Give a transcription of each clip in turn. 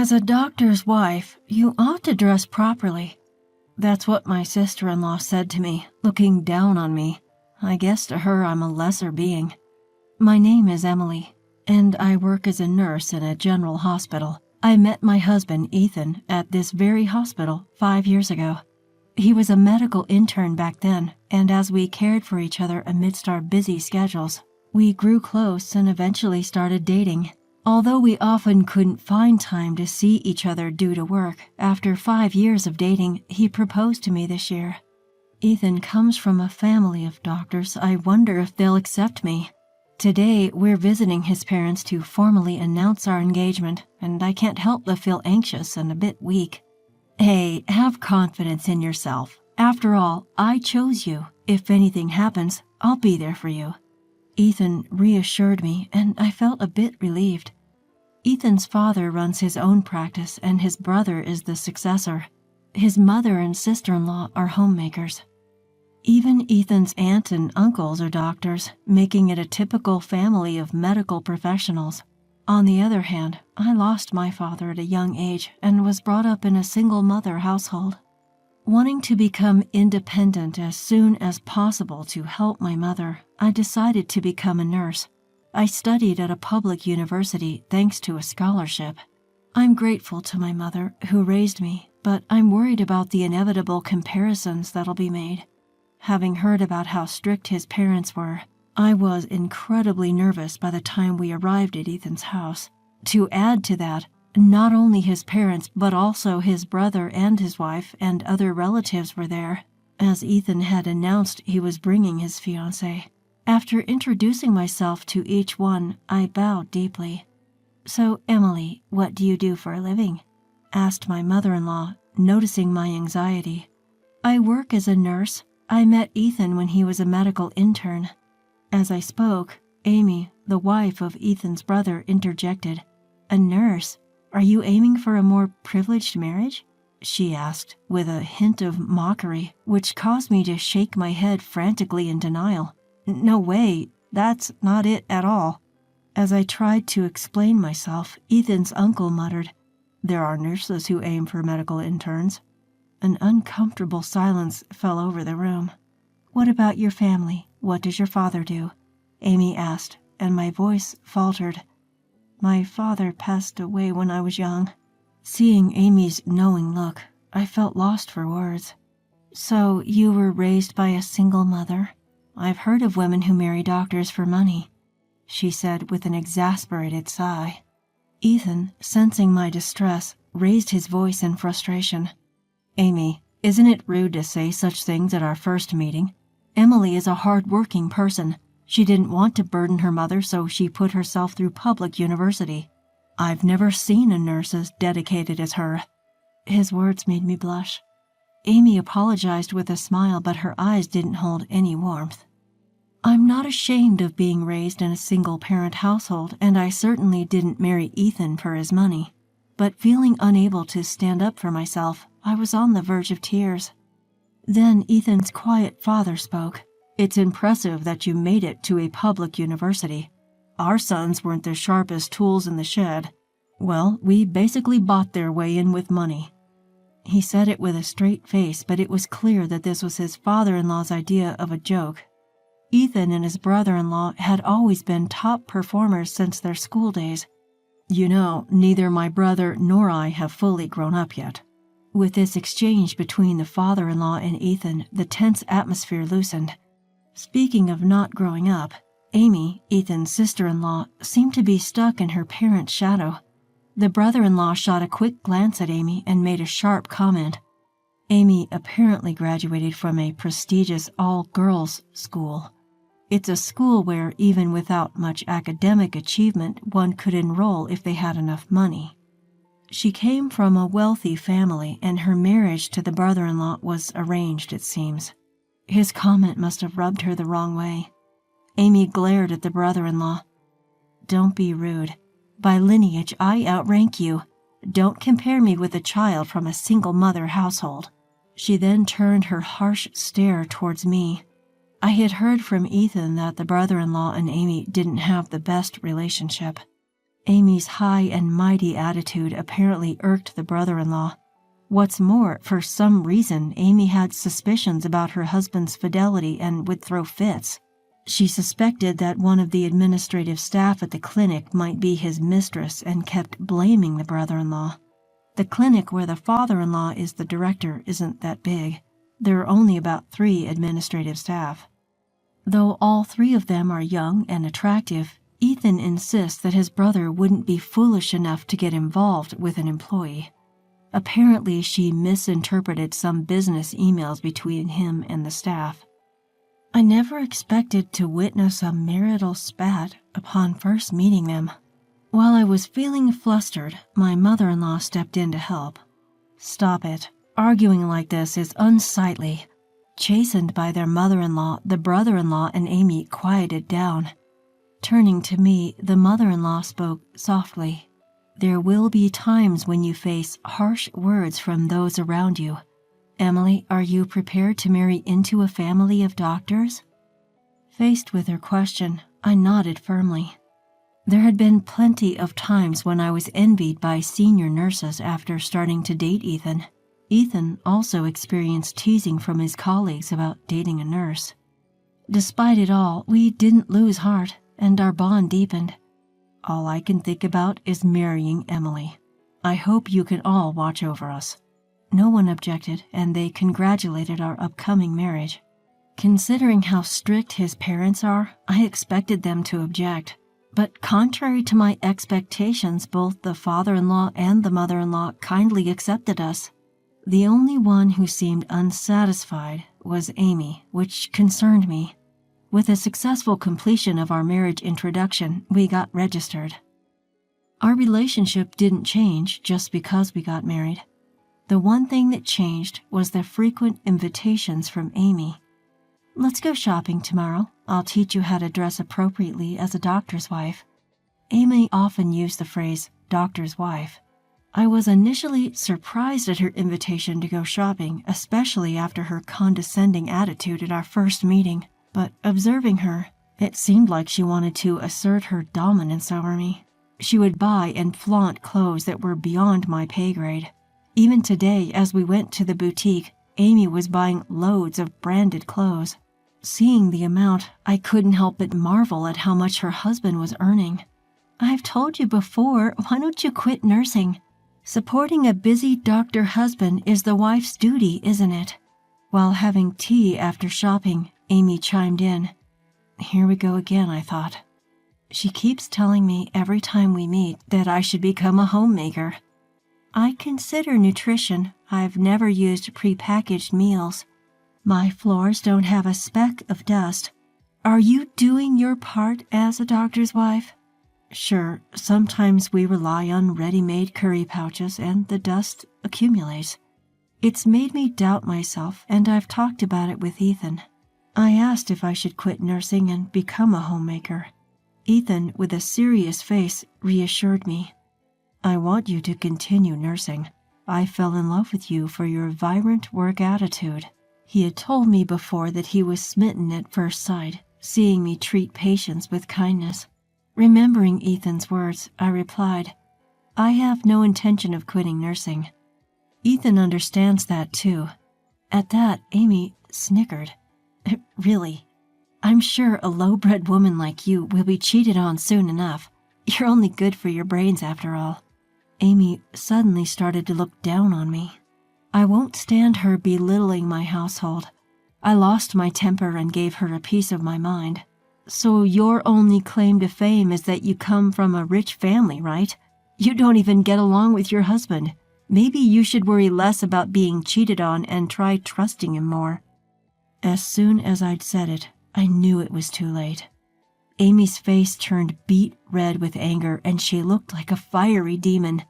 As a doctor's wife, you ought to dress properly. That's what my sister-in-law said to me, looking down on me. I guess to her I'm a lesser being. My name is Emily, and I work as a nurse in a general hospital. I met my husband, Ethan, at this very hospital 5 years ago. He was a medical intern back then, and as we cared for each other amidst our busy schedules, we grew close and eventually started dating. Although we often couldn't find time to see each other due to work, after 5 years of dating, he proposed to me this year. Ethan comes from a family of doctors. I wonder if they'll accept me. Today, we're visiting his parents to formally announce our engagement, and I can't help but feel anxious and a bit weak. Hey, have confidence in yourself. After all, I chose you. If anything happens, I'll be there for you. Ethan reassured me, and I felt a bit relieved. Ethan's father runs his own practice, and his brother is the successor. His mother and sister-in-law are homemakers. Even Ethan's aunt and uncles are doctors, making it a typical family of medical professionals. On the other hand, I lost my father at a young age and was brought up in a single-mother household. Wanting to become independent as soon as possible to help my mother, I decided to become a nurse. I studied at a public university thanks to a scholarship. I'm grateful to my mother, who raised me, but I'm worried about the inevitable comparisons that'll be made. Having heard about how strict his parents were, I was incredibly nervous by the time we arrived at Ethan's house. To add to that, not only his parents, but also his brother and his wife and other relatives were there, as Ethan had announced he was bringing his fiancée. After introducing myself to each one, I bowed deeply. "So, Emily, what do you do for a living?" asked my mother-in-law, noticing my anxiety. "I work as a nurse. I met Ethan when he was a medical intern." As I spoke, Amy, the wife of Ethan's brother, interjected. "A nurse? Are you aiming for a more privileged marriage?" she asked, with a hint of mockery, which caused me to shake my head frantically in denial. "No way, that's not it at all." As I tried to explain myself, Ethan's uncle muttered, "There are nurses who aim for medical interns." An uncomfortable silence fell over the room. "What about your family? What does your father do?" Amy asked, and my voice faltered. "My father passed away when I was young." Seeing Amy's knowing look, I felt lost for words. "So you were raised by a single mother? I've heard of women who marry doctors for money," she said with an exasperated sigh. Ethan, sensing my distress, raised his voice in frustration. "Amy, isn't it rude to say such things at our first meeting? Emily is a hard-working person. She didn't want to burden her mother, so she put herself through public university. I've never seen a nurse as dedicated as her." His words made me blush. Amy apologized with a smile, but her eyes didn't hold any warmth. "I'm not ashamed of being raised in a single-parent household, and I certainly didn't marry Ethan for his money. But feeling unable to stand up for myself, I was on the verge of tears. Then Ethan's quiet father spoke. "It's impressive that you made it to a public university. Our sons weren't the sharpest tools in the shed. Well, we basically bought their way in with money." He said it with a straight face, but it was clear that this was his father-in-law's idea of a joke. Ethan and his brother-in-law had always been top performers since their school days. "You know, neither my brother nor I have fully grown up yet." With this exchange between the father-in-law and Ethan, the tense atmosphere loosened. Speaking of not growing up, Amy, Ethan's sister-in-law, seemed to be stuck in her parents' shadow. The brother-in-law shot a quick glance at Amy and made a sharp comment. Amy apparently graduated from a prestigious all-girls school. It's a school where, even without much academic achievement, one could enroll if they had enough money. She came from a wealthy family, and her marriage to the brother-in-law was arranged, it seems. His comment must have rubbed her the wrong way. Amy glared at the brother-in-law. "Don't be rude. By lineage, I outrank you. Don't compare me with a child from a single-mother household." She then turned her harsh stare towards me. I had heard from Ethan that the brother-in-law and Amy didn't have the best relationship. Amy's high and mighty attitude apparently irked the brother-in-law. What's more, for some reason, Amy had suspicions about her husband's fidelity and would throw fits. She suspected that one of the administrative staff at the clinic might be his mistress and kept blaming the brother-in-law. The clinic where the father-in-law is the director isn't that big. There are only about 3 administrative staff. Though all 3 of them are young and attractive, Ethan insists that his brother wouldn't be foolish enough to get involved with an employee. Apparently, she misinterpreted some business emails between him and the staff. I never expected to witness a marital spat upon first meeting them. While I was feeling flustered, my mother-in-law stepped in to help. "Stop it. Arguing like this is unsightly." Chastened by their mother-in-law, the brother-in-law and Amy quieted down. Turning to me, the mother-in-law spoke softly. "There will be times when you face harsh words from those around you. Emily, are you prepared to marry into a family of doctors?" Faced with her question, I nodded firmly. There had been plenty of times when I was envied by senior nurses after starting to date Ethan. Ethan also experienced teasing from his colleagues about dating a nurse. Despite it all, we didn't lose heart, and our bond deepened. All I can think about is marrying Emily. I hope you can all watch over us. No one objected, and they congratulated our upcoming marriage. Considering how strict his parents are, I expected them to object. But contrary to my expectations, both the father-in-law and the mother-in-law kindly accepted us. The only one who seemed unsatisfied was Amy, which concerned me. With a successful completion of our marriage introduction, we got registered. Our relationship didn't change just because we got married. The one thing that changed was the frequent invitations from Amy. "Let's go shopping tomorrow. I'll teach you how to dress appropriately as a doctor's wife." Amy often used the phrase, "doctor's wife." I was initially surprised at her invitation to go shopping, especially after her condescending attitude at our first meeting. But observing her, it seemed like she wanted to assert her dominance over me. She would buy and flaunt clothes that were beyond my pay grade. Even today, as we went to the boutique, Amy was buying loads of branded clothes. Seeing the amount, I couldn't help but marvel at how much her husband was earning. "I've told you before, why don't you quit nursing? Supporting a busy doctor husband is the wife's duty, isn't it?" While having tea after shopping, Amy chimed in. Here we go again, I thought. She keeps telling me every time we meet that I should become a homemaker. I consider nutrition. I've never used prepackaged meals. My floors don't have a speck of dust. Are you doing your part as a doctor's wife? Sure, sometimes we rely on ready-made curry pouches and the dust accumulates. It's made me doubt myself, and I've talked about it with Ethan. I asked if I should quit nursing and become a homemaker. Ethan, with a serious face, reassured me. "I want you to continue nursing. I fell in love with you for your vibrant work attitude." He had told me before that he was smitten at first sight, seeing me treat patients with kindness. Remembering Ethan's words, I replied, "I have no intention of quitting nursing." Ethan understands that too. At that, Amy snickered. "Really? I'm sure a low-bred woman like you will be cheated on soon enough. You're only good for your brains after all." Amy suddenly started to look down on me. I won't stand her belittling my household. I lost my temper and gave her a piece of my mind. "So your only claim to fame is that you come from a rich family, right? You don't even get along with your husband. Maybe you should worry less about being cheated on and try trusting him more." As soon as I'd said it, I knew it was too late. Amy's face turned beet red with anger, and she looked like a fiery demon.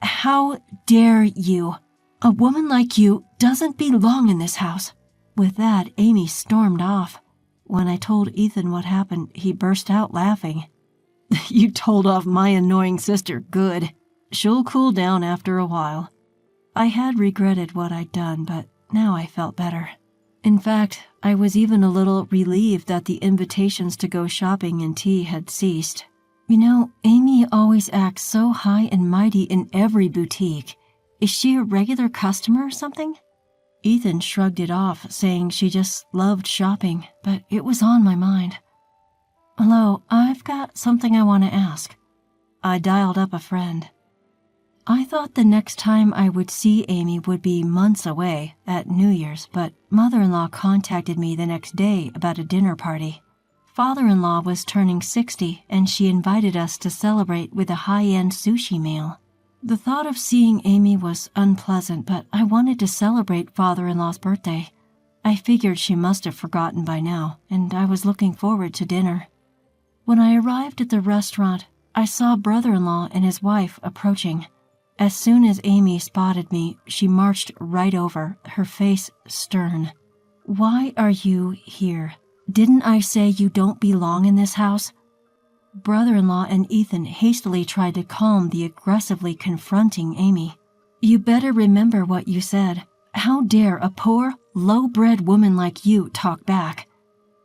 "How dare you? A woman like you doesn't belong in this house." With that, Amy stormed off. When I told Ethan what happened, he burst out laughing. "You told off my annoying sister, good. She'll cool down after a while." I had regretted what I'd done, but now I felt better. In fact, I was even a little relieved that the invitations to go shopping and tea had ceased. You know, Amy always acts so high and mighty in every boutique. Is she a regular customer or something? Ethan shrugged it off, saying she just loved shopping, but it was on my mind. Hello, I've got something I want to ask. I dialed up a friend. I thought the next time I would see Amy would be months away, at New Year's, but mother-in-law contacted me the next day about a dinner party. Father-in-law was turning 60, and she invited us to celebrate with a high-end sushi meal. The thought of seeing Amy was unpleasant, but I wanted to celebrate father-in-law's birthday. I figured she must have forgotten by now, and I was looking forward to dinner. When I arrived at the restaurant, I saw brother-in-law and his wife approaching. As soon as Amy spotted me, she marched right over, her face stern. Why are you here? Didn't I say you don't belong in this house? Brother-in-law and Ethan hastily tried to calm the aggressively confronting Amy. You better remember what you said. How dare a poor, low-bred woman like you talk back?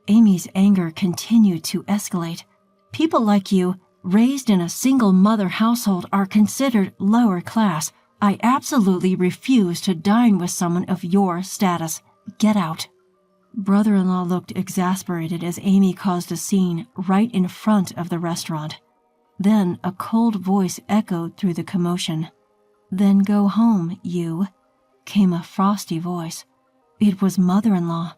Amy's anger continued to escalate. People like you, raised in a single-mother household, are considered lower class. I absolutely refuse to dine with someone of your status. Get out. Brother-in-law looked exasperated as Amy caused a scene right in front of the restaurant. Then a cold voice echoed through the commotion. Then go home, you, came a frosty voice. It was mother-in-law.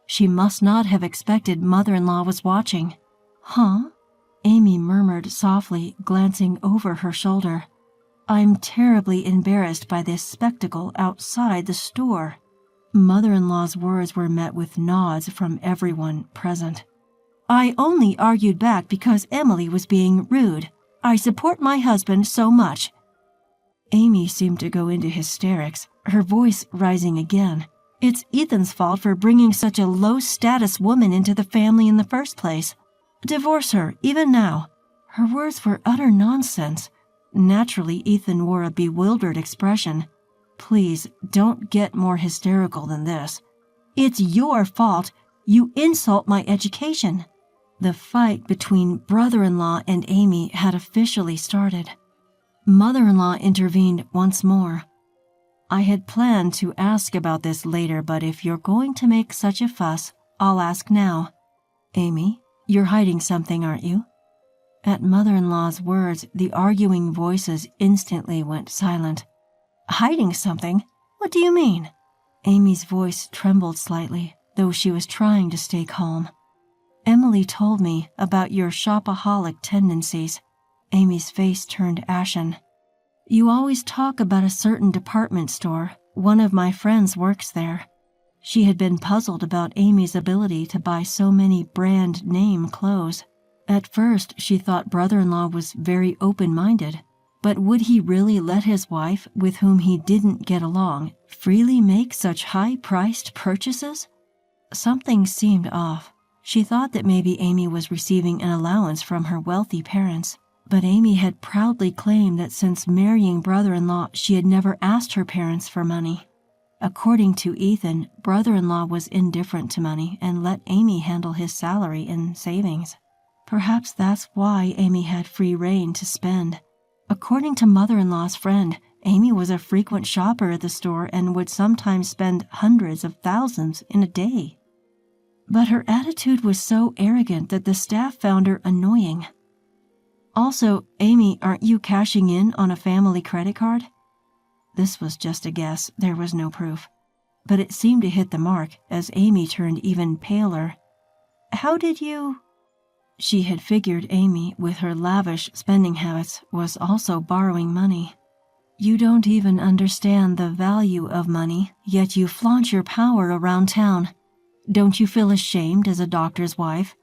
She must not have expected mother-in-law was watching. Huh? Amy murmured softly, glancing over her shoulder. I'm terribly embarrassed by this spectacle outside the store. Mother-in-law's words were met with nods from everyone present. I only argued back because Emily was being rude. I support my husband so much. Amy seemed to go into hysterics, her voice rising again. It's Ethan's fault for bringing such a low-status woman into the family in the first place. Divorce her, even now. Her words were utter nonsense. Naturally, Ethan wore a bewildered expression. Please, don't get more hysterical than this. It's your fault. You insult my education. The fight between brother-in-law and Amy had officially started. Mother-in-law intervened once more. I had planned to ask about this later, but if you're going to make such a fuss, I'll ask now. Amy, you're hiding something, aren't you? At mother-in-law's words, the arguing voices instantly went silent. Hiding something? What do you mean? Amy's voice trembled slightly, though she was trying to stay calm. Emily told me about your shopaholic tendencies. Amy's face turned ashen. You always talk about a certain department store. One of my friends works there. She had been puzzled about Amy's ability to buy so many brand-name clothes. At first, she thought brother-in-law was very open-minded. But would he really let his wife, with whom he didn't get along, freely make such high-priced purchases? Something seemed off. She thought that maybe Amy was receiving an allowance from her wealthy parents. But Amy had proudly claimed that since marrying brother-in-law, she had never asked her parents for money. According to Ethan, brother-in-law was indifferent to money and let Amy handle his salary and savings. Perhaps that's why Amy had free rein to spend. According to mother-in-law's friend, Amy was a frequent shopper at the store and would sometimes spend hundreds of thousands in a day. But her attitude was so arrogant that the staff found her annoying. Also, Amy, aren't you cashing in on a family credit card? This was just a guess, there was no proof. But it seemed to hit the mark as Amy turned even paler. How did you... She had figured Amy, with her lavish spending habits, was also borrowing money. You don't even understand the value of money, yet you flaunt your power around town. Don't you feel ashamed as a doctor's wife?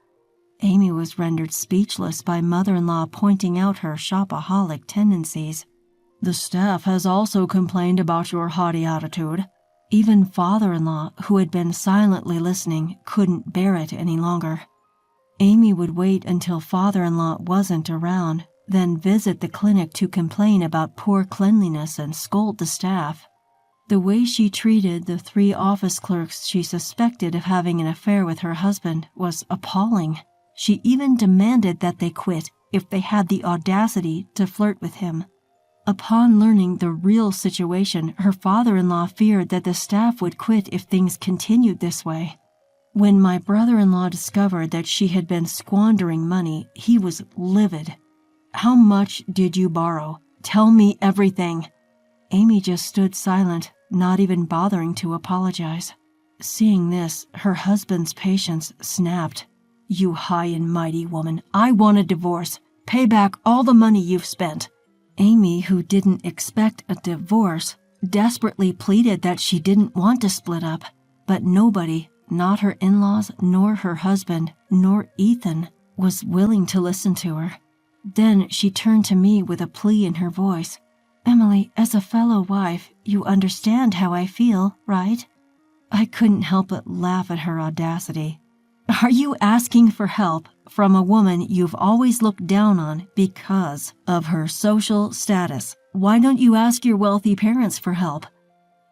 Amy was rendered speechless by mother-in-law pointing out her shopaholic tendencies. The staff has also complained about your haughty attitude. Even father-in-law, who had been silently listening, couldn't bear it any longer. Amy would wait until father-in-law wasn't around, then visit the clinic to complain about poor cleanliness and scold the staff. The way she treated the 3 office clerks she suspected of having an affair with her husband was appalling. She even demanded that they quit, if they had the audacity to flirt with him. Upon learning the real situation, her father-in-law feared that the staff would quit if things continued this way. When my brother-in-law discovered that she had been squandering money, he was livid. "How much did you borrow? Tell me everything." Amy just stood silent, not even bothering to apologize. Seeing this, her husband's patience snapped. "You high and mighty woman, I want a divorce. Pay back all the money you've spent." Amy, who didn't expect a divorce, desperately pleaded that she didn't want to split up, but nobody, not her in-laws, nor her husband, nor Ethan, was willing to listen to her. Then she turned to me with a plea in her voice. "Emily, as a fellow wife, you understand how I feel, right?" I couldn't help but laugh at her audacity. "Are you asking for help from a woman you've always looked down on because of her social status? Why don't you ask your wealthy parents for help?"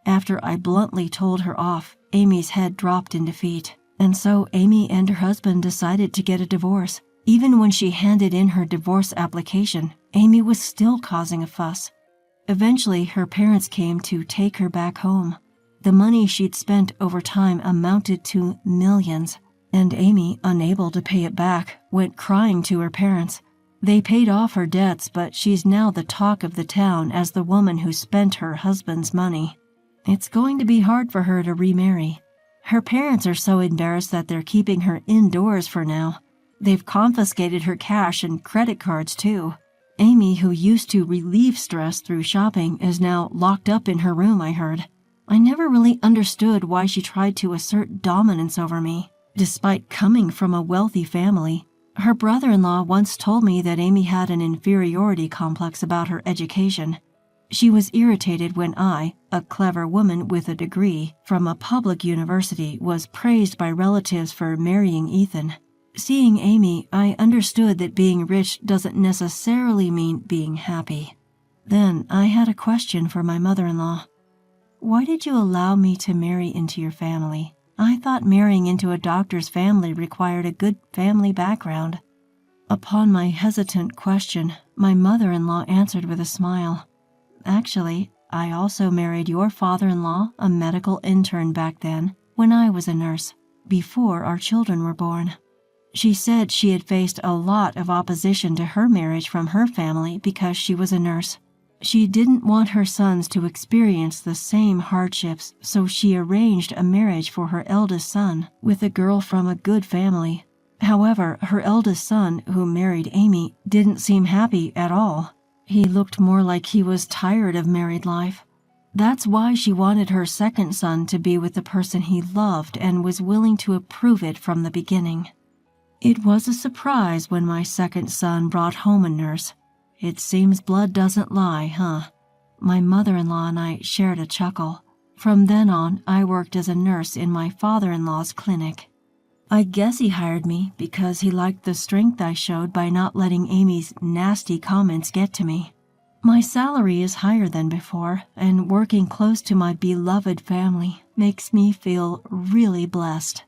After I bluntly told her off, Amy's head dropped in defeat, and so Amy and her husband decided to get a divorce. Even when she handed in her divorce application, Amy was still causing a fuss. Eventually, her parents came to take her back home. The money she'd spent over time amounted to millions, and Amy, unable to pay it back, went crying to her parents. They paid off her debts, but she's now the talk of the town as the woman who spent her husband's money. It's going to be hard for her to remarry. Her parents are so embarrassed that they're keeping her indoors for now. They've confiscated her cash and credit cards too. Amy, who used to relieve stress through shopping, is now locked up in her room, I heard. I never really understood why she tried to assert dominance over me, despite coming from a wealthy family. Her brother-in-law once told me that Amy had an inferiority complex about her education. She was irritated when I, a clever woman with a degree from a public university, was praised by relatives for marrying Ethan. Seeing Amy, I understood that being rich doesn't necessarily mean being happy. Then I had a question for my mother-in-law. "Why did you allow me to marry into your family? I thought marrying into a doctor's family required a good family background." Upon my hesitant question, my mother-in-law answered with a smile. "Actually, I also married your father-in-law, a medical intern back then, when I was a nurse, before our children were born." She said she had faced a lot of opposition to her marriage from her family because she was a nurse. She didn't want her sons to experience the same hardships, so she arranged a marriage for her eldest son with a girl from a good family. However, her eldest son, who married Amy, didn't seem happy at all. He looked more like he was tired of married life. That's why she wanted her second son to be with the person he loved and was willing to approve it from the beginning. It was a surprise when my second son brought home a nurse. It seems blood doesn't lie, huh? My mother-in-law and I shared a chuckle. From then on, I worked as a nurse in my father-in-law's clinic. I guess he hired me because he liked the strength I showed by not letting Amy's nasty comments get to me. My salary is higher than before, and working close to my beloved family makes me feel really blessed.